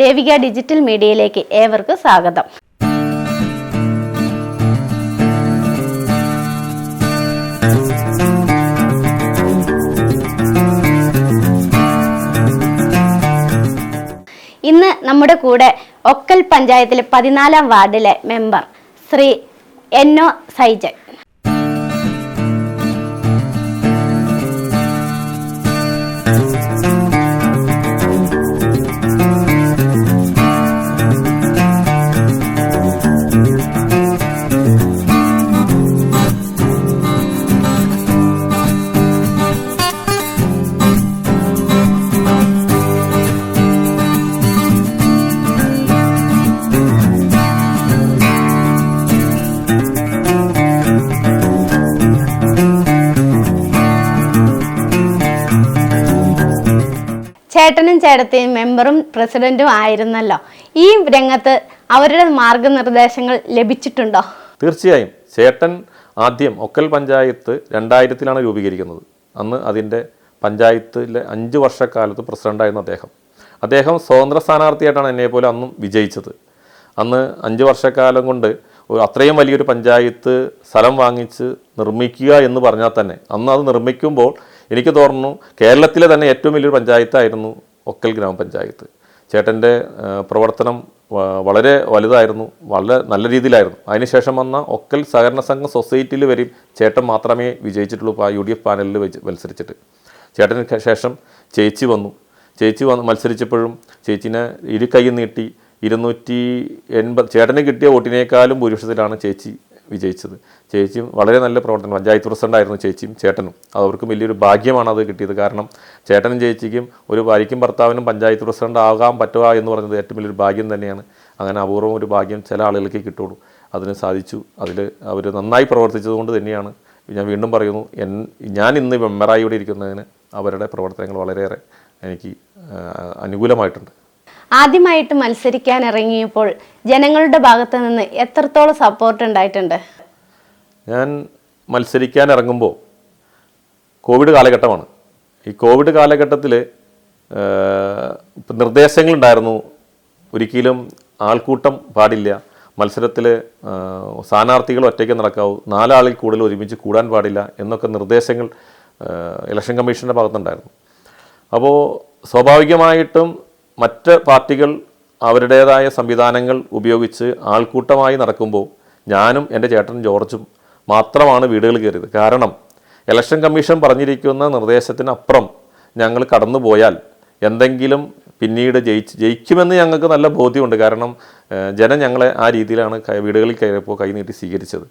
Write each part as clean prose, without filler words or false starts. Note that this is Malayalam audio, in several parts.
ദേവിക ഡിജിറ്റൽ മീഡിയയിലേക്ക് ഏവർക്കും സ്വാഗതം. ഇന്ന് നമ്മുടെ കൂടെ ഒക്കൽ പഞ്ചായത്തിലെ 14-ാം വാർഡിലെ മെമ്പർ ശ്രീ എന്നോ സൈജൻ. ചേട്ടനും ചേട്ടത്തെയും മെമ്പറും പ്രസിഡന്റും ആയിരുന്നല്ലോ. ഈ രംഗത്ത് അവരുടെ മാർഗനിർദ്ദേശങ്ങൾ ലഭിച്ചിട്ടുണ്ടോ? തീർച്ചയായും. ചേട്ടൻ ആദ്യം ഒക്കൽ പഞ്ചായത്ത് 2000-ലാണ് രൂപീകരിക്കുന്നത്. അന്ന് അതിൻ്റെ പഞ്ചായത്തിലെ 5 വർഷക്കാലത്ത് പ്രസിഡൻ്റായിരുന്നു അദ്ദേഹം സ്വതന്ത്ര സ്ഥാനാർത്ഥിയായിട്ടാണ് എന്നെപ്പോലെ അന്നും വിജയിച്ചത്. അന്ന് 5 വർഷക്കാലം കൊണ്ട് അത്രയും വലിയൊരു പഞ്ചായത്ത് സ്ഥലം വാങ്ങിച്ച് നിർമ്മിക്കുക എന്ന് പറഞ്ഞാൽ തന്നെ അന്ന് അത് നിർമ്മിക്കുമ്പോൾ എനിക്ക് തോന്നുന്നു കേരളത്തിലെ തന്നെ ഏറ്റവും വലിയൊരു പഞ്ചായത്തായിരുന്നു ഒക്കൽ ഗ്രാമപഞ്ചായത്ത്. ചേട്ടൻ്റെ പ്രവർത്തനം വളരെ വലുതായിരുന്നു, വളരെ നല്ല രീതിയിലായിരുന്നു. അതിനുശേഷം വന്ന ഒക്കൽ സഹകരണ സംഘം സൊസൈറ്റിയിൽ വരെയും ചേട്ടൻ മാത്രമേ വിജയിച്ചിട്ടുള്ളൂ. UDF പാനലിൽ മത്സരിച്ചിട്ട്. ചേട്ടന് ശേഷം ചേച്ചി വന്നു മത്സരിച്ചപ്പോഴും ചേച്ചിനെ കൈ നീട്ടി 280 ചേട്ടന് കിട്ടിയ വോട്ടിനേക്കാളും ഭൂരിപക്ഷത്തിലാണ് ചേച്ചി വിജയിച്ചത്. ചേച്ചിയും വളരെ നല്ല പ്രവർത്തനം, പഞ്ചായത്ത് പ്രസിഡൻ്റായിരുന്നു ചേച്ചിയും ചേട്ടനും. അവർക്കും വലിയൊരു ഭാഗ്യമാണ് അത് കിട്ടിയത്. കാരണം ചേട്ടനും ചേച്ചിക്കും ഒരു ഭാര്യയ്ക്കും ഭർത്താവിനും പഞ്ചായത്ത് പ്രസിഡൻ്റ് ആകാൻ പറ്റുക എന്ന് പറയുന്നത് ഏറ്റവും വലിയൊരു ഭാഗ്യം തന്നെയാണ്. അങ്ങനെ അപൂർവം ഒരു ഭാഗ്യം ചില ആളുകൾക്ക് കിട്ടുള്ളൂ. അതിന് സാധിച്ചു. അതിൽ അവർ നന്നായി പ്രവർത്തിച്ചതുകൊണ്ട് തന്നെയാണ് ഞാൻ വീണ്ടും പറയുന്നു, ഞാൻ ഇന്ന് മെമ്പറായി ഇവിടെ ഇരിക്കുന്നതിന് അവരുടെ പ്രവർത്തനങ്ങൾ വളരെയേറെ എനിക്ക് അനുകൂലമായിട്ടുണ്ട്. ആദ്യമായിട്ട് മത്സരിക്കാൻ ഇറങ്ങിയപ്പോൾ ജനങ്ങളുടെ ഭാഗത്ത് നിന്ന് എത്രത്തോളം സപ്പോർട്ട് ഉണ്ടായിട്ടുണ്ട്? ഞാൻ മത്സരിക്കാൻ ഇറങ്ങുമ്പോൾ കോവിഡ് കാലഘട്ടമാണ്. ഈ കോവിഡ് കാലഘട്ടത്തിൽ നിർദ്ദേശങ്ങളുണ്ടായിരുന്നു. ഒരിക്കലും ആൾക്കൂട്ടം പാടില്ല, മത്സരത്തിൽ സ്ഥാനാർത്ഥികൾ ഒറ്റയ്ക്ക് നടക്കാവൂ, 4 ആളിൽ കൂടുതൽ ഒരുമിച്ച് കൂടാൻ പാടില്ല എന്നൊക്കെ നിർദ്ദേശങ്ങൾ ഇലക്ഷൻ കമ്മീഷൻ്റെ ഭാഗത്തുണ്ടായിരുന്നു. അപ്പോൾ സ്വാഭാവികമായിട്ടും മറ്റ് പാർട്ടികൾ അവരുടേതായ സംവിധാനങ്ങൾ ഉപയോഗിച്ച് ആൾക്കൂട്ടമായി നടക്കുമ്പോൾ ഞാനും എൻ്റെ ചേട്ടൻ ജോർജും മാത്രമാണ് വീടുകളിൽ കയറിയത്. കാരണം ഇലക്ഷൻ കമ്മീഷൻ പറഞ്ഞിരിക്കുന്ന നിർദ്ദേശത്തിനപ്പുറം ഞങ്ങൾ കടന്നുപോയാൽ എന്തെങ്കിലും പിന്നീട് ജയിക്കുമെന്ന് ഞങ്ങൾക്ക് നല്ല ബോധ്യമുണ്ട്. കാരണം ജനം ഞങ്ങളെ ആ രീതിയിലാണ് വീടുകളിൽ കയറിയപ്പോൾ കൈനീട്ടി സ്വീകരിച്ചത്.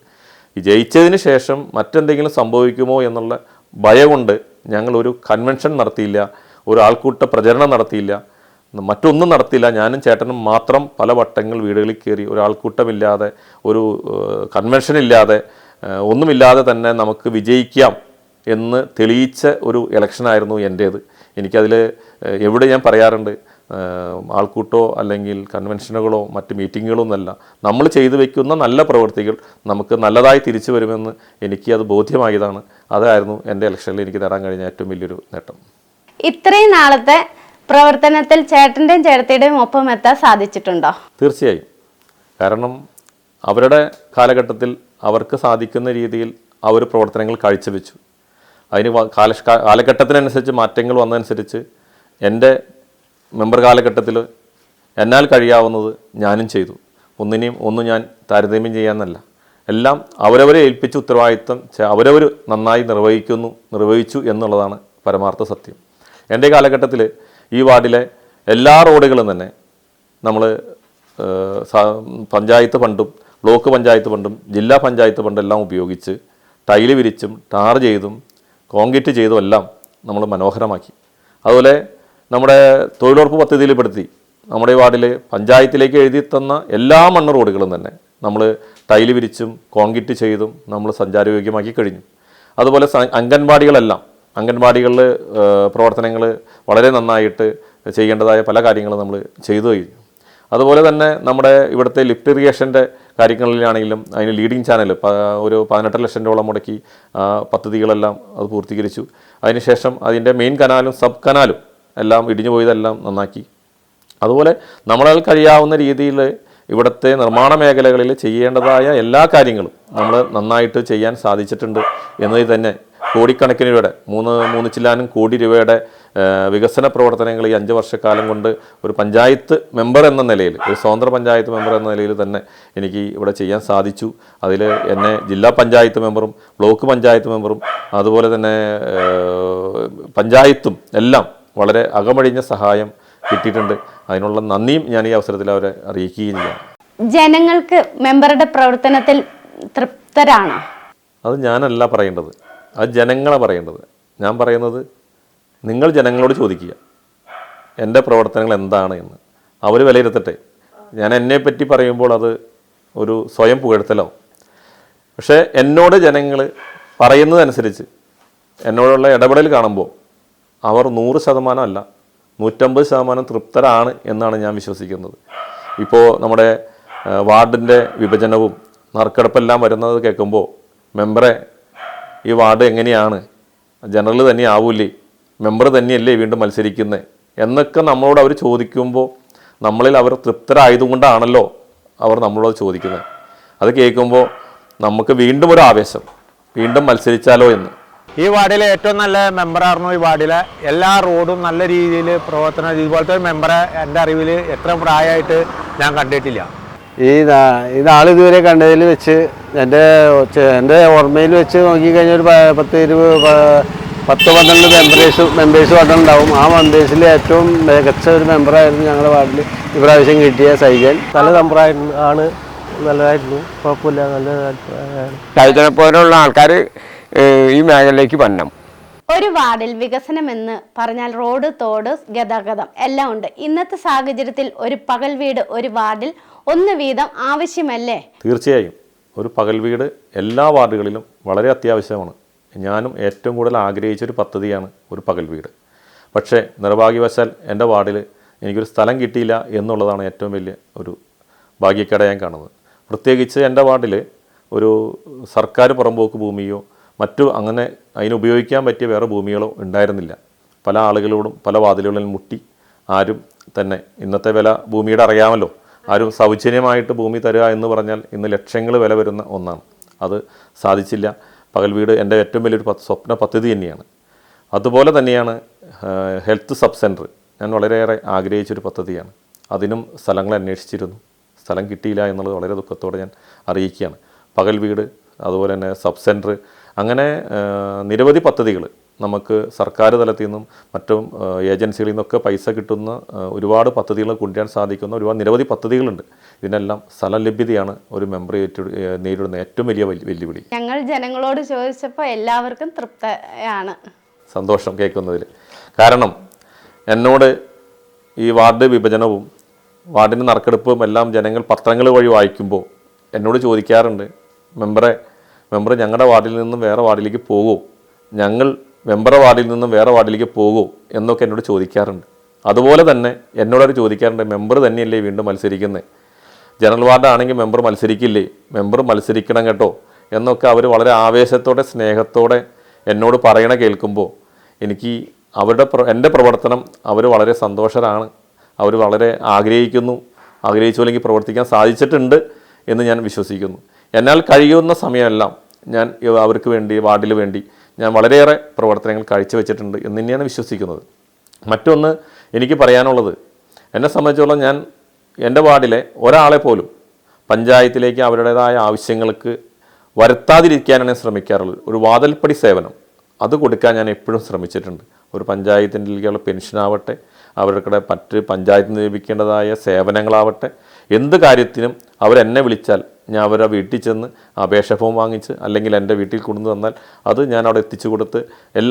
ഈ ജയിച്ചതിന് ശേഷം മറ്റെന്തെങ്കിലും സംഭവിക്കുമോ എന്നുള്ള ഭയം കൊണ്ട് ഞങ്ങളൊരു കൺവെൻഷൻ നടത്തിയില്ല, ഒരു ആൾക്കൂട്ട പ്രചരണം നടത്തിയില്ല, മറ്റൊന്നും നടത്തില്ല. ഞാനും ചേട്ടനും മാത്രം പല വട്ടങ്ങൾ വീടുകളിൽ കയറി ഒരാൾക്കൂട്ടമില്ലാതെ ഒരു കൺവെൻഷൻ ഇല്ലാതെ ഒന്നുമില്ലാതെ തന്നെ നമുക്ക് വിജയിക്കാം എന്ന് തെളിയിച്ച ഒരു ഇലക്ഷനായിരുന്നു എൻ്റേത്. എനിക്കതിൽ എവിടെ ഞാൻ പറയാറുണ്ട്, ആൾക്കൂട്ടോ അല്ലെങ്കിൽ കൺവെൻഷനുകളോ മറ്റ് മീറ്റിങ്ങുകളോ ഒന്നല്ല, നമ്മൾ ചെയ്തു വയ്ക്കുന്ന നല്ല പ്രവൃത്തികൾ നമുക്ക് നല്ലതായി തിരിച്ചു വരുമെന്ന് എനിക്ക് അത് ബോധ്യമായതാണ്. അതായിരുന്നു എൻ്റെ ഇലക്ഷനിൽ എനിക്ക് നേടാൻ കഴിഞ്ഞ ഏറ്റവും വലിയൊരു നേട്ടം. ഇത്രയും നാളത്തെ പ്രവർത്തനത്തിൽ ചേട്ടൻ്റെയും ചേട്ടത്തിയുടെയും ഒപ്പം എത്താൻ സാധിച്ചിട്ടുണ്ടോ? തീർച്ചയായും. കാരണം അവരുടെ കാലഘട്ടത്തിൽ അവർക്ക് സാധിക്കുന്ന രീതിയിൽ അവർ പ്രവർത്തനങ്ങൾ കാഴ്ചവെച്ചു. അതിന് കാലഘട്ടത്തിനനുസരിച്ച് മാറ്റങ്ങൾ വന്നതനുസരിച്ച് എൻ്റെ മെമ്പർ കാലഘട്ടത്തിൽ എന്നാൽ കഴിയാവുന്നത് ഞാനും ചെയ്തു. ഒന്നും ഞാൻ താരതമ്യം ചെയ്യാമെന്നല്ല, എല്ലാം അവരവരെ ഏൽപ്പിച്ച ഉത്തരവാദിത്വം അവരവർ നന്നായി നിർവഹിച്ചു എന്നുള്ളതാണ് പരമാർത്ഥ സത്യം. എൻ്റെ കാലഘട്ടത്തിൽ ഈ വാർഡിലെ എല്ലാ റോഡുകളും തന്നെ നമ്മൾ പഞ്ചായത്ത് ഫണ്ടും ബ്ലോക്ക് പഞ്ചായത്ത് ഫണ്ടും ജില്ലാ പഞ്ചായത്ത് ഫണ്ടും എല്ലാം ഉപയോഗിച്ച് ടൈല് വിരിച്ചും ടാർ ചെയ്തും കോൺക്രീറ്റ് ചെയ്തും എല്ലാം നമ്മൾ മനോഹരമാക്കി. അതുപോലെ നമ്മുടെ തൊഴിലുറപ്പ് പദ്ധതിയിൽപ്പെടുത്തി നമ്മുടെ വാർഡിൽ പഞ്ചായത്തിലേക്ക് എഴുതി തന്ന എല്ലാ മണ്ണ് റോഡുകളും തന്നെ നമ്മൾ ടൈല് വിരിച്ചും കോൺക്രീറ്റ് ചെയ്തും നമ്മൾ സഞ്ചാരയോഗ്യമാക്കി കഴിഞ്ഞു. അതുപോലെ അംഗൻവാടികളിൽ പ്രവർത്തനങ്ങൾ വളരെ നന്നായിട്ട് ചെയ്യേണ്ടതായ പല കാര്യങ്ങളും നമ്മൾ ചെയ്തു കഴിഞ്ഞു. അതുപോലെ തന്നെ നമ്മുടെ ഇവിടുത്തെ ലിഫ്റ്റ് ഇറിഗേഷൻ്റെ കാര്യങ്ങളിലാണെങ്കിലും അതിന് ലീഡിങ് ചാനൽ ഒരു 18 ലക്ഷം രൂപ മുടക്കി പദ്ധതികളെല്ലാം അത് പൂർത്തീകരിച്ചു. അതിനുശേഷം അതിൻ്റെ മെയിൻ കനാലും സബ് കനാലും എല്ലാം ഇടിഞ്ഞു പോയതെല്ലാം നന്നാക്കി. അതുപോലെ നമ്മളാൽ കഴിയാവുന്ന രീതിയിൽ ഇവിടുത്തെ നിർമ്മാണ മേഖലകളിൽ ചെയ്യേണ്ടതായ എല്ലാ കാര്യങ്ങളും നമ്മൾ നന്നായിട്ട് ചെയ്യാൻ സാധിച്ചിട്ടുണ്ട് എന്നതിൽ തന്നെ കോടിക്കണക്കിന് രൂപയുടെ 3 ചില്ലാനും കോടി രൂപയുടെ വികസന പ്രവർത്തനങ്ങൾ ഈ 5 വർഷക്കാലം കൊണ്ട് ഒരു പഞ്ചായത്ത് മെമ്പർ എന്ന നിലയിൽ, ഒരു സ്വതന്ത്ര പഞ്ചായത്ത് മെമ്പർ എന്ന നിലയിൽ തന്നെ എനിക്ക് ഇവിടെ ചെയ്യാൻ സാധിച്ചു. അതിൽ എന്നെ ജില്ലാ പഞ്ചായത്ത് മെമ്പറും ബ്ലോക്ക് പഞ്ചായത്ത് മെമ്പറും അതുപോലെ തന്നെ പഞ്ചായത്തും എല്ലാം വളരെ അകമഴിഞ്ഞ സഹായം കിട്ടിയിട്ടുണ്ട്. അതിനുള്ള നന്ദിയും ഞാൻ ഈ അവസരത്തിൽ അവരെ അറിയിക്കുകയും ചെയ്യാം. ജനങ്ങൾക്ക് മെമ്പറുടെ പ്രവർത്തനത്തിൽ തൃപ്തരാണോ? അത് ഞാനല്ല പറയേണ്ടത്, അത് ജനങ്ങളാണ് പറയേണ്ടത്. ഞാൻ പറയുന്നത് നിങ്ങൾ ജനങ്ങളോട് ചോദിക്കുക എൻ്റെ പ്രവർത്തനങ്ങൾ എന്താണ് എന്ന്. അവർ വിലയിരുത്തട്ടെ. ഞാൻ എന്നെപ്പറ്റി പറയുമ്പോൾ അത് ഒരു സ്വയം പുകഴ്ത്തലാവും. പക്ഷേ എന്നോട് ജനങ്ങൾ പറയുന്നതനുസരിച്ച് എന്നോടുള്ള ഇടപെടൽ കാണുമ്പോൾ അവർ 100% അല്ല 150% തൃപ്തരാണ് എന്നാണ് ഞാൻ വിശ്വസിക്കുന്നത്. ഇപ്പോൾ നമ്മുടെ വാർഡിൻ്റെ വിഭജനവും നറുക്കെടുപ്പെല്ലാം വരുന്നത് കേൾക്കുമ്പോൾ മെമ്പറെ ഈ വാർഡ് എങ്ങനെയാണ്, ജനറൽ തന്നെ ആവൂലേ, മെമ്പർ തന്നെയല്ലേ വീണ്ടും മത്സരിക്കുന്നത് എന്നൊക്കെ നമ്മളോട് അവർ ചോദിക്കുമ്പോൾ നമ്മളിൽ അവർ തൃപ്തരായതുകൊണ്ടാണല്ലോ അവർ നമ്മളോട് ചോദിക്കുന്നത്. അത് കേൾക്കുമ്പോൾ നമുക്ക് വീണ്ടും ഒരു ആവേശം, വീണ്ടും മത്സരിച്ചാലോ എന്ന്. ഈ വാർഡിലെ ഏറ്റവും നല്ല മെമ്പറായിരുന്നു. ഈ വാർഡിലെ എല്ലാ റോഡും നല്ല രീതിയിൽ പ്രവർത്തനം. ഇതുപോലത്തെ ഒരു മെമ്പറെ എൻ്റെ അറിവിൽ എത്ര പ്രായമായിട്ട് ഞാൻ കണ്ടിട്ടില്ല. ഈ നാളിതുവരെ കണ്ടതിൽ വെച്ച് എൻ്റെ ഓർമ്മയിൽ വെച്ച് നോക്കിക്കഴിഞ്ഞാൽ ഒരു 10-12 മെമ്പേഴ്സ് വാർഡുണ്ടാവും. ആ മെമ്പേഴ്സിൽ ഏറ്റവും മികച്ച ഒരു മെമ്പറായിരുന്നു ഞങ്ങളുടെ വാർഡിൽ ഇപ്രാവശ്യം കിട്ടിയ സൈജൻ. നല്ല മെമ്പറായിരുന്നു, ആണ്, നല്ലതായിരുന്നു, കുഴപ്പമില്ല, നല്ല അഭിപ്രായമാണ്. സൈജനെ പോലുള്ള ആൾക്കാർ ഈ മേഖലയിലേക്ക് വരണം. ഒരു വാർഡിൽ വികസനം എന്ന് പറഞ്ഞാൽ റോഡ്, തോട്, ഗതാഗതം എല്ലാം ഉണ്ട്. ഇന്നത്തെ സാഹചര്യത്തിൽ ഒരു പകൽ വീട് ഒരു വാർഡിൽ 1 വീതം ആവശ്യമല്ലേ? തീർച്ചയായും ഒരു പകൽ വീട് എല്ലാ വാർഡുകളിലും വളരെ അത്യാവശ്യമാണ്. ഞാനും ഏറ്റവും കൂടുതൽ ആഗ്രഹിച്ചൊരു പദ്ധതിയാണ് ഒരു പകൽ വീട്. പക്ഷേ നിർഭാഗ്യവശാൽ എൻ്റെ വാർഡിൽ എനിക്കൊരു സ്ഥലം കിട്ടിയില്ല എന്നുള്ളതാണ് ഏറ്റവും വലിയ ഒരു ഭാഗ്യക്കേട് ഞാൻ കാണുന്നത്. പ്രത്യേകിച്ച് എൻ്റെ വാർഡിൽ ഒരു സർക്കാർ പുറമ്പോക്ക് ഭൂമിയോ മറ്റു അങ്ങനെ അതിന് ഉപയോഗിക്കാൻ പറ്റിയ വേറെ ഭൂമികളോ ഉണ്ടായിരുന്നില്ല. പല ആളുകളോടും പല വാതിലുകളിലും മുട്ടി. ആരും തന്നെ ഇന്നത്തെ വില ഭൂമിയുടെ അറിയാമല്ലോ, ആരും സൗജന്യമായിട്ട് ഭൂമി തരിക എന്ന് പറഞ്ഞാൽ ഇന്ന് ലക്ഷങ്ങൾ വില വരുന്ന ഒന്നാണ്. അത് സാധിച്ചില്ല. പകൽ വീട് എൻ്റെ ഏറ്റവും വലിയൊരു സ്വപ്ന പദ്ധതി തന്നെയാണ്. അതുപോലെ തന്നെയാണ് ഹെൽത്ത് സബ് സെൻറ്റർ. ഞാൻ വളരെയേറെ ആഗ്രഹിച്ചൊരു പദ്ധതിയാണ്. അതിനും സ്ഥലങ്ങൾ അന്വേഷിച്ചിരുന്നു, സ്ഥലം കിട്ടിയില്ല എന്നുള്ളത് വളരെ ദുഃഖത്തോടെ ഞാൻ അറിയിക്കുകയാണ്. പകൽ വീട്, അതുപോലെ തന്നെ സബ് സെൻറ്റർ, അങ്ങനെ നിരവധി പദ്ധതികൾ നമുക്ക് സർക്കാർ തലത്തിൽ നിന്നും മറ്റും ഏജൻസികളിൽ നിന്നൊക്കെ പൈസ കിട്ടുന്ന ഒരുപാട് പദ്ധതികൾ കൊണ്ടുവരാൻ സാധിക്കുന്ന നിരവധി പദ്ധതികളുണ്ട്. ഇതിനെല്ലാം സ്ഥല ലഭ്യതയാണ് ഒരു മെമ്പർ നേരിടുന്ന ഏറ്റവും വലിയ വെല്ലുവിളി. ഞങ്ങൾ ജനങ്ങളോട് ചോദിച്ചപ്പോൾ എല്ലാവർക്കും തൃപ്തയാണ്. സന്തോഷം കേൾക്കുന്നതിൽ. കാരണം എന്നോട് ഈ വാർഡ് വിഭജനവും വാർഡിൻ്റെ നറുക്കെടുപ്പും എല്ലാം ജനങ്ങൾ പത്രങ്ങൾ വഴി വായിക്കുമ്പോൾ എന്നോട് ചോദിക്കാറുണ്ട്, മെമ്പർ ഞങ്ങളുടെ വാർഡിൽ നിന്നും വേറെ വാർഡിലേക്ക് പോകുമോ, ഞങ്ങൾ മെമ്പറുടെ വാർഡിൽ നിന്നും വേറെ വാർഡിലേക്ക് പോകുമോ എന്നൊക്കെ എന്നോട് ചോദിക്കാറുണ്ട്. അതുപോലെ തന്നെ എന്നോടൊരു ചോദിക്കാറുണ്ട്, മെമ്പർ തന്നെയല്ലേ വീണ്ടും മത്സരിക്കുന്നത്, ജനറൽ വാർഡാണെങ്കിൽ മെമ്പർ മത്സരിക്കില്ലേ, മെമ്പർ മത്സരിക്കണം കേട്ടോ എന്നൊക്കെ അവർ വളരെ ആവേശത്തോടെ സ്നേഹത്തോടെ എന്നോട് പറയണ കേൾക്കുമ്പോൾ എനിക്ക് എൻ്റെ പ്രവർത്തനം അവർ വളരെ സന്തോഷരാണ്. അവർ വളരെ ആഗ്രഹിച്ചു അല്ലെങ്കിൽ പ്രവർത്തിക്കാൻ സാധിച്ചിട്ടുണ്ട് എന്ന് ഞാൻ വിശ്വസിക്കുന്നു. എന്നാൽ കഴിയുന്ന സമയമെല്ലാം ഞാൻ അവർക്ക് വേണ്ടി, വാർഡിന് വേണ്ടി ഞാൻ വളരെയേറെ പ്രവർത്തനങ്ങൾ കാഴ്ചവെച്ചിട്ടുണ്ട് എന്ന് തന്നെയാണ് വിശ്വസിക്കുന്നത്. മറ്റൊന്ന് എനിക്ക് പറയാനുള്ളത്, എന്നെ സംബന്ധിച്ചോളം ഞാൻ എൻ്റെ വാർഡിലെ ഒരാളെ പോലും പഞ്ചായത്തിലേക്ക് അവരുടേതായ ആവശ്യങ്ങൾക്ക് വരുത്താതിരിക്കാനാണ് ശ്രമിക്കാറുള്ളത്. ഒരു വാതിൽപ്പടി സേവനം അത് കൊടുക്കാൻ ഞാൻ എപ്പോഴും ശ്രമിച്ചിട്ടുണ്ട്. ഒരു പഞ്ചായത്തിൻ്റെ പെൻഷനാവട്ടെ, അവരുടെ മറ്റ് പഞ്ചായത്തിന് ലഭിക്കേണ്ടതായ സേവനങ്ങളാവട്ടെ, എന്ത് കാര്യത്തിനും അവരെന്നെ വിളിച്ചാൽ ഞാൻ അവരെ വീട്ടിൽ ചെന്ന് അപേക്ഷ ഫോം വാങ്ങിച്ച് അല്ലെങ്കിൽ എൻ്റെ വീട്ടിൽ കൊണ്ടു തന്നാൽ അത് ഞാൻ അവിടെ എത്തിച്ചു കൊടുത്ത്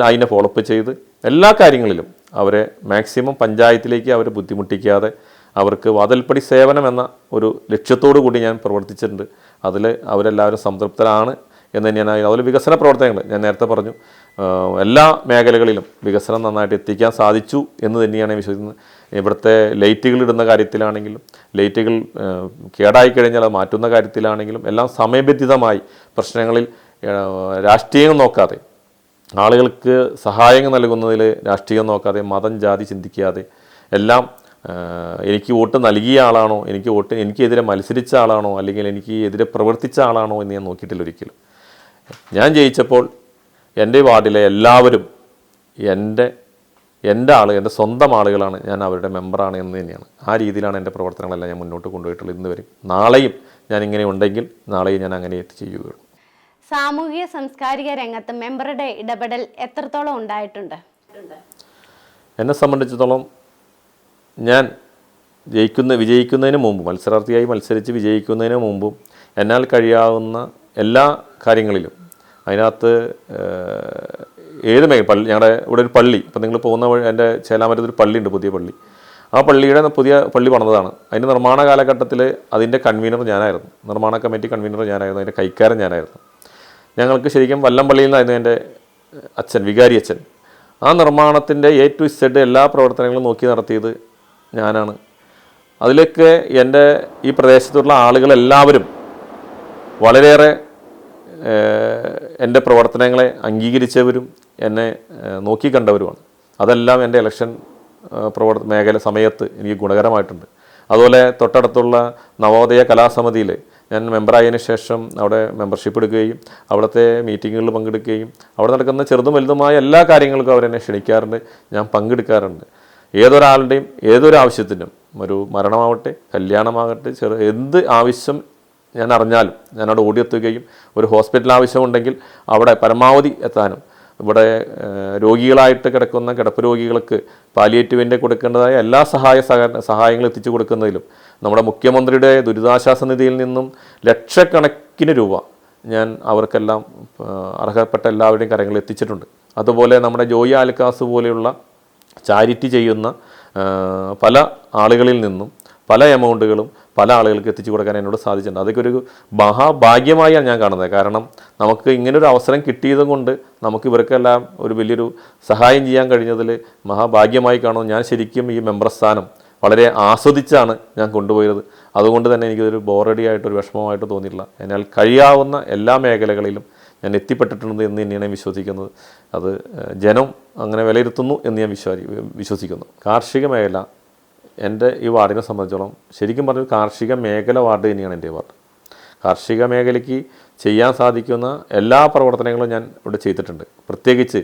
അതിനെ ഫോളോപ്പ് ചെയ്ത് എല്ലാ കാര്യങ്ങളിലും അവരെ മാക്സിമം പഞ്ചായത്തിലേക്ക് അവരെ ബുദ്ധിമുട്ടിക്കാതെ അവർക്ക് വാതിൽപ്പടി സേവനം എന്ന ഒരു ലക്ഷ്യത്തോടു കൂടി ഞാൻ പ്രവർത്തിച്ചിട്ടുണ്ട്. അതിൽ അവരെല്ലാവരും സംതൃപ്തരാണ് എന്ന് തന്നെയാണ്. അതുപോലെ വികസന പ്രവർത്തനങ്ങൾ ഞാൻ നേരത്തെ പറഞ്ഞു, എല്ലാ മേഖലകളിലും വികസനം നന്നായിട്ട് എത്തിക്കാൻ സാധിച്ചു എന്ന് തന്നെയാണ് ഞാൻ വിശ്വസിക്കുന്നത്. ഇവിടുത്തെ ലൈറ്റുകൾ ഇടുന്ന കാര്യത്തിലാണെങ്കിലും ലൈറ്റുകൾ കേടായി കഴിഞ്ഞാൽ അത് മാറ്റുന്ന കാര്യത്തിലാണെങ്കിലും എല്ലാം സമയബന്ധിതമായി പ്രശ്നങ്ങളിൽ രാഷ്ട്രീയം നോക്കാതെ ആളുകൾക്ക് സഹായം നൽകുന്നതിൽ രാഷ്ട്രീയം നോക്കാതെ മതം ജാതി ചിന്തിക്കാതെ എല്ലാം എനിക്ക് വോട്ട് നൽകിയ ആളാണോ, എനിക്കെതിരെ മത്സരിച്ച ആളാണോ, അല്ലെങ്കിൽ എനിക്ക് എതിരെ പ്രവർത്തിച്ച ആളാണോ എന്ന് ഞാൻ നോക്കിയിട്ടില്ല ഒരിക്കലും. ഞാൻ ജയിച്ചപ്പോൾ എൻ്റെ വാർഡിലെ എല്ലാവരും എൻ്റെ ആൾ, എൻ്റെ സ്വന്തം ആളുകളാണ്, ഞാൻ അവരുടെ മെമ്പറാണ് എന്ന് തന്നെയാണ്. ആ രീതിയിലാണ് എൻ്റെ പ്രവർത്തനങ്ങളെല്ലാം ഞാൻ മുന്നോട്ട് കൊണ്ടുപോയിട്ടുള്ളത് ഇന്ന് വരെ. നാളെയും ഞാൻ ഇങ്ങനെ ഉണ്ടെങ്കിൽ നാളെയും ഞാൻ അങ്ങനെ ചെയ്യുകയുള്ളൂ. സാമൂഹിക സാംസ്കാരിക രംഗത്ത് മെമ്പറുടെ ഇടപെടൽ എത്രത്തോളം ഉണ്ടായിട്ടുണ്ട്? എന്നെ സംബന്ധിച്ചിടത്തോളം ഞാൻ വിജയിക്കുന്നതിന് മുമ്പ്, മത്സരാർത്ഥിയായി മത്സരിച്ച് വിജയിക്കുന്നതിന് മുമ്പും എന്നാൽ കഴിയാവുന്ന എല്ലാ കാര്യങ്ങളിലും അതിനകത്ത് ഏത് ഞങ്ങളുടെ ഇവിടെ ഒരു പള്ളി, ഇപ്പം നിങ്ങൾ പോകുന്ന വഴി എൻ്റെ ചേലാമരത്തൊരു പള്ളിയുണ്ട്, പുതിയ പള്ളി. ആ പള്ളിയുടെ പുതിയ പള്ളി പണിതാണ്. അതിൻ്റെ നിർമ്മാണ കാലഘട്ടത്തിൽ അതിൻ്റെ കൺവീനർ ഞാനായിരുന്നു, നിർമ്മാണ കമ്മിറ്റി കൺവീനർ ഞാനായിരുന്നു, അതിൻ്റെ കൈക്കാരൻ ഞാനായിരുന്നു. ഞങ്ങൾക്ക് ശരിക്കും വല്ലംപള്ളിയിൽ നിന്നായിരുന്നു എൻ്റെ അച്ഛൻ, വികാരി അച്ഛൻ. ആ നിർമ്മാണത്തിൻ്റെ A to Z എല്ലാ പ്രവർത്തനങ്ങളും നോക്കി നടത്തിയത് ഞാനാണ്. അതിലേക്ക് എൻ്റെ ഈ പ്രദേശത്തുള്ള ആളുകളെല്ലാവരും വളരെയേറെ എൻ്റെ പ്രവർത്തനങ്ങളെ അംഗീകരിച്ചവരും എന്നെ നോക്കിക്കണ്ടവരുമാണ്. അതെല്ലാം എൻ്റെ ഇലക്ഷൻ മേഖല സമയത്ത് എനിക്ക് ഗുണകരമായിട്ടുണ്ട്. അതുപോലെ തൊട്ടടുത്തുള്ള നവോദയ കലാസമിതിയിൽ ഞാൻ മെമ്പറായതിനു ശേഷം അവിടെ മെമ്പർഷിപ്പ് എടുക്കുകയും അവിടുത്തെ മീറ്റിങ്ങുകളിൽ പങ്കെടുക്കുകയും അവിടെ നടക്കുന്ന ചെറുതും വലുതുമായ എല്ലാ കാര്യങ്ങൾക്കും അവരെന്നെ ക്ഷണിക്കാറുണ്ട്, ഞാൻ പങ്കെടുക്കാറുണ്ട്. ഏതൊരാളുടെയും ഏതൊരു ആവശ്യത്തിനും, ഒരു മരണമാവട്ടെ, കല്യാണമാകട്ടെ, എന്ത് ആവശ്യം ഞാൻ അറിഞ്ഞാലും ഞാൻ അവിടെ ഓടിയെത്തുകയും ഒരു ഹോസ്പിറ്റൽ ആവശ്യമുണ്ടെങ്കിൽ അവിടെ പരമാവധി എത്താനും, ഇവിടെ രോഗികളായിട്ട് കിടക്കുന്ന കിടപ്പ് രോഗികൾക്ക് പാലിയേറ്റീവിൻ്റെ കൊടുക്കേണ്ടതായ എല്ലാ സഹായങ്ങളും എത്തിച്ചു കൊടുക്കുന്നതിലും നമ്മുടെ മുഖ്യമന്ത്രിയുടെ ദുരിതാശ്വാസ നിധിയിൽ നിന്നും ലക്ഷക്കണക്കിന് രൂപ ഞാൻ അവർക്കെല്ലാം അർഹപ്പെട്ട എല്ലാവരുടെയും കരങ്ങളിൽ എത്തിച്ചിട്ടുണ്ട്. അതുപോലെ നമ്മുടെ ജോയി ആലുക്കാസ് പോലെയുള്ള ചാരിറ്റി ചെയ്യുന്ന പല ആളുകളിൽ നിന്നും പല എമൗണ്ടുകളും പല ആളുകൾക്ക് എത്തിച്ചു കൊടുക്കാൻ എന്നോട് സാധിച്ചിട്ടുണ്ട്. അതൊക്കെ ഒരു മഹാഭാഗ്യമായാണ് ഞാൻ കാണുന്നത്. കാരണം നമുക്ക് ഇങ്ങനൊരു അവസരം കിട്ടിയത് കൊണ്ട് നമുക്ക് ഇവർക്കെല്ലാം ഒരു വലിയൊരു സഹായം ചെയ്യാൻ കഴിഞ്ഞതിൽ മഹാഭാഗ്യമായി കാണുന്നു. ഞാൻ ശരിക്കും ഈ മെമ്പർ സ്ഥാനം വളരെ ആസ്വദിച്ചാണ് ഞാൻ കൊണ്ടുപോയത്. അതുകൊണ്ട് തന്നെ എനിക്കൊരു ബോറടിയായിട്ടൊരു വിഷമമായിട്ട് തോന്നിയിട്ടില്ല. എന്നാൽ കഴിയാവുന്ന എല്ലാ മേഖലകളിലും ഞാൻ എത്തിപ്പെട്ടിട്ടുണ്ട് എന്ന് തന്നെയാണ് ഞാൻ വിശ്വസിക്കുന്നത്. അത് ജനം അങ്ങനെ വിലയിരുത്തുന്നു എന്ന് ഞാൻ വിശ്വസിക്കുന്നു. കാർഷിക മേഖല എൻ്റെ ഈ വാർഡിനെ സംബന്ധിച്ചോളം ശരിക്കും പറഞ്ഞാൽ കാർഷിക മേഖല വാർഡ് തന്നെയാണ് എൻ്റെ വാർഡ്. കാർഷിക മേഖലയ്ക്ക് ചെയ്യാൻ സാധിക്കുന്ന എല്ലാ പ്രവർത്തനങ്ങളും ഞാൻ ഇവിടെ ചെയ്തിട്ടുണ്ട്. പ്രത്യേകിച്ച്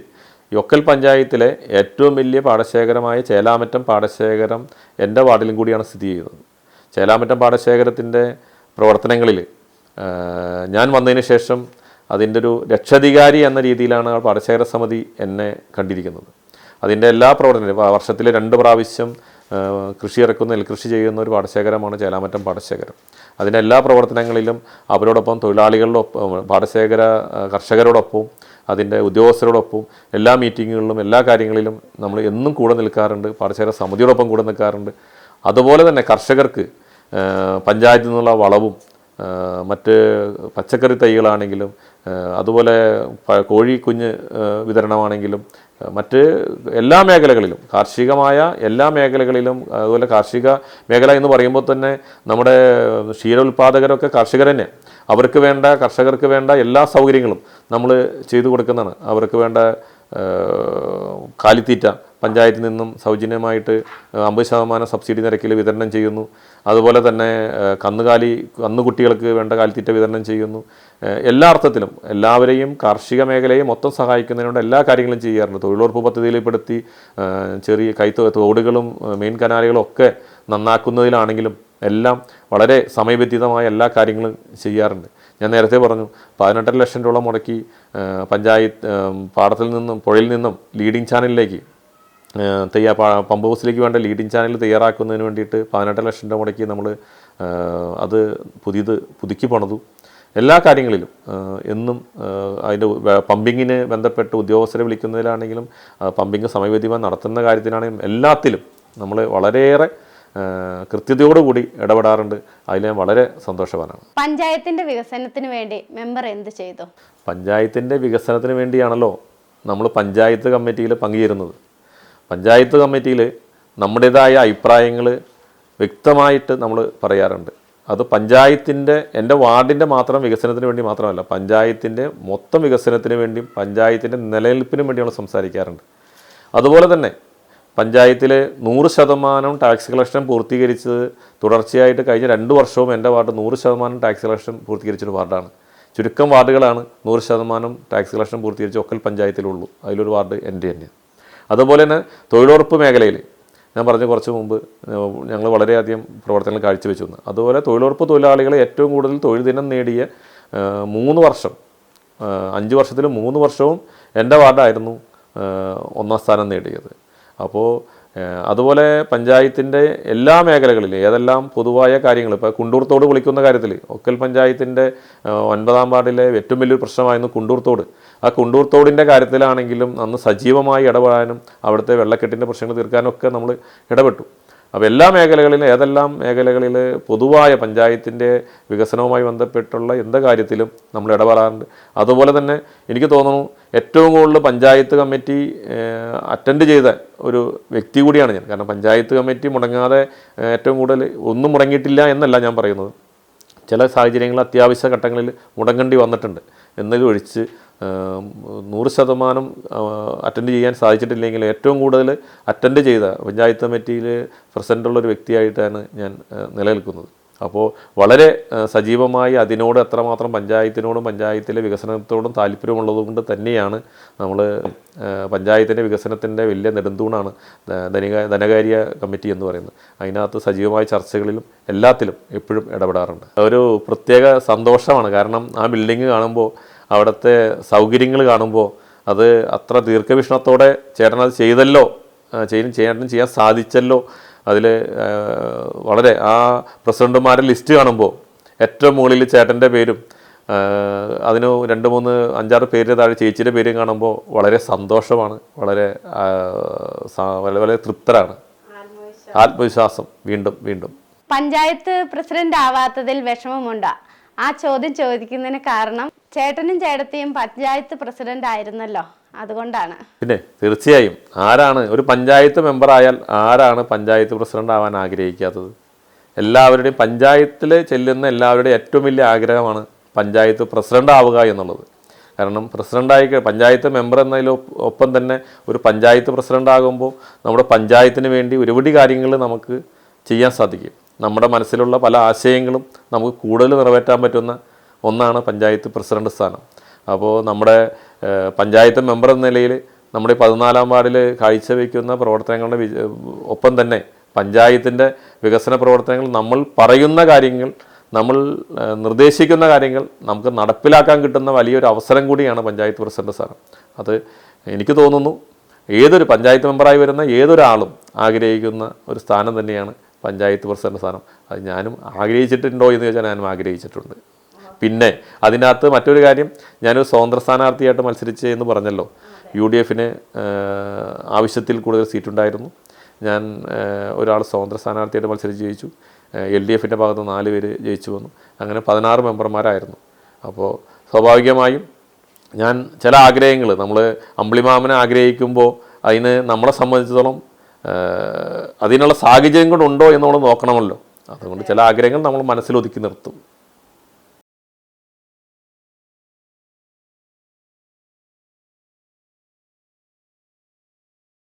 യൊക്കൽ പഞ്ചായത്തിലെ ഏറ്റവും വലിയ പാടശേഖരമായ ചേലാമറ്റം പാടശേഖരം എൻ്റെ വാർഡിലും കൂടിയാണ് സ്ഥിതി ചെയ്യുന്നത്. ചേലാമറ്റം പാടശേഖരത്തിൻ്റെ പ്രവർത്തനങ്ങളിൽ ഞാൻ വന്നതിന് ശേഷം അതിൻ്റെ ഒരു രക്ഷാധികാരി എന്ന രീതിയിലാണ് പാടശേഖര സമിതി എന്നെ കണ്ടിരിക്കുന്നത്. അതിൻ്റെ എല്ലാ പ്രവർത്തനങ്ങളും വർഷത്തിൽ 2 പ്രാവശ്യം കൃഷി ഇറക്കുന്ന നെൽകൃഷി ചെയ്യുന്ന ഒരു പാടശേഖരമാണ് ചേലാമറ്റം പാടശേഖരം. അതിൻ്റെ എല്ലാ പ്രവർത്തനങ്ങളിലും അവരോടൊപ്പം തൊഴിലാളികളുടെ ഒപ്പം, പാടശേഖര കർഷകരോടൊപ്പം, അതിൻ്റെ ഉദ്യോഗസ്ഥരോടൊപ്പം എല്ലാ മീറ്റിങ്ങുകളിലും എല്ലാ കാര്യങ്ങളിലും നമ്മൾ എന്നും കൂടെ നിൽക്കാറുണ്ട്. പാടശേഖര സമിതിയോടൊപ്പം കൂടെ നിൽക്കാറുണ്ട്. അതുപോലെ തന്നെ കർഷകർക്ക് പഞ്ചായത്തിൽ നിന്നുള്ള വളവും മറ്റ് പച്ചക്കറി തൈകളാണെങ്കിലും അതുപോലെ കോഴി കുഞ്ഞ് വിതരണമാണെങ്കിലും മറ്റ് എല്ലാ മേഖലകളിലും, കാർഷികമായ എല്ലാ മേഖലകളിലും, അതുപോലെ കാർഷിക മേഖല എന്ന് പറയുമ്പോൾ തന്നെ നമ്മുടെ ക്ഷീരോത്പാദകരൊക്കെ കർഷകർ തന്നെ. കർഷകർക്ക് വേണ്ട എല്ലാ സൗകര്യങ്ങളും നമ്മൾ ചെയ്തു കൊടുക്കുന്നതാണ്. അവർക്ക് വേണ്ട കാലിത്തീറ്റ പഞ്ചായത്തിൽ നിന്നും സൗജന്യമായിട്ട് 50% സബ്സിഡി നിരക്കിൽ വിതരണം ചെയ്യുന്നു. അതുപോലെ തന്നെ കന്നുകുട്ടികൾക്ക് വേണ്ട കാലിത്തീറ്റ വിതരണം ചെയ്യുന്നു. എല്ലാ അർത്ഥത്തിലും എല്ലാവരെയും കാർഷിക മേഖലയെ മൊത്തം സഹായിക്കുന്നതിനുള്ള എല്ലാ കാര്യങ്ങളും ചെയ്യാറുണ്ട്. തൊഴിലുറപ്പ് പദ്ധതിയിൽപ്പെടുത്തി ചെറിയ തോടുകളും മെയിൻ കനാലുകളും ഒക്കെ നന്നാക്കുന്നതിലാണെങ്കിലും എല്ലാം വളരെ സമയബന്ധിതമായ എല്ലാ കാര്യങ്ങളും ചെയ്യാറുണ്ട്. ഞാൻ നേരത്തെ പറഞ്ഞു 18 ലക്ഷം രൂപ മുടക്കി പഞ്ചായത്ത് പാടത്തിൽ നിന്നും പുഴയിൽ നിന്നും ലീഡിംഗ് ചാനലിലേക്ക് പമ്പ് ഹൗസിലേക്ക് വേണ്ട ലീഡിംഗ് ചാനൽ തയ്യാറാക്കുന്നതിന് വേണ്ടിയിട്ട് 18 ലക്ഷം രൂപ മുടക്കി നമ്മൾ അത് പുതുക്കി പണിതു. എല്ലാ കാര്യങ്ങളിലും എന്നും അതിൻ്റെ പമ്പിങ്ങിന് ബന്ധപ്പെട്ട് ഉദ്യോഗസ്ഥരെ വിളിക്കുന്നതിലാണെങ്കിലും പമ്പിങ് സമയബന്ധിതമായി നടത്തുന്ന കാര്യത്തിലാണെങ്കിലും എല്ലാത്തിലും നമ്മൾ വളരെയേറെ കൃത്യതയോടുകൂടി ഇടപെടാറുണ്ട്. അതിൽ ഞാൻ വളരെ സന്തോഷവാനാണ്. പഞ്ചായത്തിൻ്റെ വികസനത്തിന് വേണ്ടി മെമ്പർ എന്ത് ചെയ്തു? പഞ്ചായത്തിൻ്റെ വികസനത്തിന് വേണ്ടിയാണല്ലോ നമ്മൾ പഞ്ചായത്ത് കമ്മിറ്റിയിൽ പങ്കുചേരുന്നത്. പഞ്ചായത്ത് കമ്മിറ്റിയിൽ നമ്മുടേതായ അഭിപ്രായങ്ങൾ വ്യക്തമായിട്ട് നമ്മൾ പറയാറുണ്ട്. അത് പഞ്ചായത്തിൻ്റെ, എൻ്റെ വാർഡിൻ്റെ മാത്രം വികസനത്തിന് വേണ്ടി മാത്രമല്ല, പഞ്ചായത്തിൻ്റെ മൊത്തം വികസനത്തിന് വേണ്ടിയും പഞ്ചായത്തിൻ്റെ നിലനിൽപ്പിനും വേണ്ടി നമ്മൾ സംസാരിക്കാറുണ്ട്. അതുപോലെ തന്നെ പഞ്ചായത്തിൽ 100% ടാക്സ് കളക്ഷൻ പൂർത്തീകരിച്ചത് തുടർച്ചയായിട്ട് കഴിഞ്ഞ 2 വർഷവും എൻ്റെ വാർഡ് 100% ടാക്സ് കളക്ഷൻ പൂർത്തീകരിച്ചൊരു വാർഡാണ്. ചുരുക്കം വാർഡുകളാണ് 100% ടാക്സ് കളക്ഷൻ പൂർത്തീകരിച്ച് ഒക്കൽ പഞ്ചായത്തിലുള്ളൂ. അതിലൊരു വാർഡ് എൻ്റെ തന്നെയാണ്. അതുപോലെ തന്നെ തൊഴിലുറപ്പ് മേഖലയിൽ ഞാൻ പറഞ്ഞ കുറച്ച് മുമ്പ് ഞങ്ങൾ വളരെയധികം പ്രവർത്തനങ്ങൾ കാഴ്ചവെച്ചു. അതുപോലെ തൊഴിലുറപ്പ് തൊഴിലാളികളെ ഏറ്റവും കൂടുതൽ തൊഴിൽ ദിനം നേടിയ 3 വർഷം, 5 വർഷത്തിൽ 3 വർഷവും എൻ്റെ വാർഡായിരുന്നു 1ാം സ്ഥാനം നേടിയത്. അപ്പോൾ അതുപോലെ പഞ്ചായത്തിൻ്റെ എല്ലാ മേഖലകളിലും ഏതെല്ലാം പൊതുവായ കാര്യങ്ങൾ, ഇപ്പോൾ കുണ്ടൂർത്തോട് വിളിക്കുന്ന കാര്യത്തിൽ ഒക്കൽ പഞ്ചായത്തിൻ്റെ 9ാം വാർഡിലെ ഏറ്റവും വലിയൊരു പ്രശ്നമായിരുന്നു കുണ്ടൂർത്തോട്. ആ കുണ്ടൂർത്തോടിൻ്റെ കാര്യത്തിലാണെങ്കിലും അന്ന് സജീവമായി ഇടപെടാനും അവിടുത്തെ വെള്ളക്കെട്ടിൻ്റെ പ്രശ്നങ്ങൾ തീർക്കാനും ഒക്കെ നമ്മൾ ഇടപെട്ടു. അപ്പോൾ എല്ലാ മേഖലകളിലും ഏതെല്ലാം മേഖലകളിൽ പൊതുവായ പഞ്ചായത്തിൻ്റെ വികസനവുമായി ബന്ധപ്പെട്ടുള്ള എന്ത് കാര്യത്തിലും നമ്മൾ ഇടപെടാറുണ്ട്. അതുപോലെ തന്നെ എനിക്ക് തോന്നുന്നു ഏറ്റവും കൂടുതൽ പഞ്ചായത്ത് കമ്മിറ്റി അറ്റൻഡ് ചെയ്ത ഒരു വ്യക്തി കൂടിയാണ് ഞാൻ. കാരണം പഞ്ചായത്ത് കമ്മിറ്റി മുടങ്ങാതെ ഏറ്റവും കൂടുതൽ ഒന്നും മുടങ്ങിയിട്ടില്ല എന്നല്ല ഞാൻ പറയുന്നത്. ചില സാഹചര്യങ്ങൾ അത്യാവശ്യ ഘട്ടങ്ങളിൽ മുടങ്ങേണ്ടി വന്നിട്ടുണ്ട് എന്നതൊഴിച്ച് 100% അറ്റൻഡ് ചെയ്യാൻ സാധിച്ചിട്ടില്ലെങ്കിൽ ഏറ്റവും കൂടുതൽ അറ്റൻഡ് ചെയ്ത പഞ്ചായത്ത് കമ്മിറ്റിയിൽ പ്രസിഡൻ്റുള്ളൊരു വ്യക്തിയായിട്ടാണ് ഞാൻ നിലനിൽക്കുന്നത്. അപ്പോൾ വളരെ സജീവമായി അതിനോട് എത്രമാത്രം പഞ്ചായത്തിനോടും പഞ്ചായത്തിലെ വികസനത്തോടും താല്പര്യമുള്ളതുകൊണ്ട് തന്നെയാണ് നമ്മൾ പഞ്ചായത്തിൻ്റെ വികസനത്തിൻ്റെ വലിയ നെടുന്തൂണാണ് ധനകാര്യ കമ്മിറ്റി എന്ന് പറയുന്നത്. അതിനകത്ത് സജീവമായ ചർച്ചകളിലും എല്ലാത്തിലും എപ്പോഴും ഇടപെടാറുണ്ട്. ഒരു പ്രത്യേക സന്തോഷമാണ്. കാരണം ആ ബിൽഡിങ് കാണുമ്പോൾ, അവിടുത്തെ സൗകര്യങ്ങൾ കാണുമ്പോൾ അത് അത്ര ദീർഘവീക്ഷണത്തോടെ ചേട്ടനത് ചെയ്തല്ലോ, ചേട്ടൻ ചെയ്യാൻ സാധിച്ചല്ലോ. അതിൽ വളരെ ആ പ്രസിഡന്റുമാരുടെ ലിസ്റ്റ് കാണുമ്പോൾ ഏറ്റവും മുകളിൽ ചേട്ടൻ്റെ പേരും അതിന് 2, 3, 5, 6 പേര് താഴെ ചേച്ചിയുടെ പേരും കാണുമ്പോൾ വളരെ സന്തോഷമാണ്, വളരെ വളരെ തൃപ്തരാണ്. ആത്മവിശ്വാസം വീണ്ടും വീണ്ടും. പഞ്ചായത്ത് പ്രസിഡന്റ് ആവാത്തതിൽ വിഷമമുണ്ടോ? ആ ചോദ്യം ചോദിക്കുന്നതിന് കാരണം ചേട്ടനും ചേട്ടത്തിയും പഞ്ചായത്ത് പ്രസിഡന്റ് ആയിരുന്നല്ലോ, അതുകൊണ്ടാണ്. പിന്നെ തീർച്ചയായും ആരാണ് ഒരു പഞ്ചായത്ത് മെമ്പറായാൽ ആരാണ് പഞ്ചായത്ത് പ്രസിഡന്റ് ആവാൻ ആഗ്രഹിക്കാത്തത്? എല്ലാവരുടെയും പഞ്ചായത്തിൽ ചെല്ലുന്ന എല്ലാവരുടെയും ഏറ്റവും വലിയ ആഗ്രഹമാണ് പഞ്ചായത്ത് പ്രസിഡന്റ് ആവുക എന്നുള്ളത്. കാരണം പ്രസിഡൻ്റായി പഞ്ചായത്ത് മെമ്പർ എന്നതിലൊപ്പം തന്നെ ഒരു പഞ്ചായത്ത് പ്രസിഡന്റ് ആകുമ്പോൾ നമ്മുടെ പഞ്ചായത്തിന് വേണ്ടി ഒരുപടി കാര്യങ്ങൾ നമുക്ക് ചെയ്യാൻ സാധിക്കും. നമ്മുടെ മനസ്സിലുള്ള പല ആശയങ്ങളും നമുക്ക് കൂടുതൽ നിറവേറ്റാൻ പറ്റുന്ന ഒന്നാണ് പഞ്ചായത്ത് പ്രസിഡന്റ് സ്ഥാനം. അപ്പോൾ നമ്മുടെ പഞ്ചായത്ത് മെമ്പർ എന്ന നിലയിൽ നമ്മുടെ 14ാം വാർഡിൽ കാഴ്ചവെക്കുന്ന പ്രവർത്തനങ്ങളുടെ ഒപ്പം തന്നെ പഞ്ചായത്തിൻ്റെ വികസന പ്രവർത്തനങ്ങൾ, നമ്മൾ പറയുന്ന കാര്യങ്ങൾ, നമ്മൾ നിർദ്ദേശിക്കുന്ന കാര്യങ്ങൾ നമുക്ക് നടപ്പിലാക്കാൻ കിട്ടുന്ന വലിയൊരു അവസരം കൂടിയാണ് പഞ്ചായത്ത് പ്രസിഡന്റ് സ്ഥാനം. അത് എനിക്ക് തോന്നുന്നു ഏതൊരു പഞ്ചായത്ത് മെമ്പറായി വരുന്ന ഏതൊരാളും ആഗ്രഹിക്കുന്ന ഒരു സ്ഥാനം തന്നെയാണ് പഞ്ചായത്ത് പ്രസിഡന്റ് സ്ഥാനം. അത് ഞാനും ആഗ്രഹിച്ചിട്ടുണ്ടോ എന്ന് ചോദിച്ചാൽ ഞാനും ആഗ്രഹിച്ചിട്ടുണ്ട്. പിന്നെ അതിനകത്ത് മറ്റൊരു കാര്യം, ഞാനൊരു സ്വതന്ത്ര സ്ഥാനാർത്ഥിയായിട്ട് മത്സരിച്ച് എന്ന് പറഞ്ഞല്ലോ. UDFന് ആവശ്യത്തിൽ കൂടുതൽ സീറ്റുണ്ടായിരുന്നു. ഞാൻ ഒരാൾ സ്വതന്ത്ര സ്ഥാനാർത്ഥിയായിട്ട് മത്സരിച്ച് ജയിച്ചു. LDFൻ്റെ ഭാഗത്ത് 4 പേര് ജയിച്ചു വന്നു. അങ്ങനെ 16 മെമ്പർമാരായിരുന്നു. അപ്പോൾ സ്വാഭാവികമായും ഞാൻ ചില ആഗ്രഹങ്ങൾ, നമ്മൾ അമ്പിളിമാമനെ ആഗ്രഹിക്കുമ്പോൾ അതിന് നമ്മളെ സംബന്ധിച്ചിടത്തോളം അതിനുള്ള സാഹചര്യം കൊണ്ടുണ്ടോ എന്ന് നമ്മൾ നോക്കണമല്ലോ. അതുകൊണ്ട് ചില ആഗ്രഹങ്ങൾ നമ്മൾ മനസ്സിലൊതുക്കി നിർത്തും.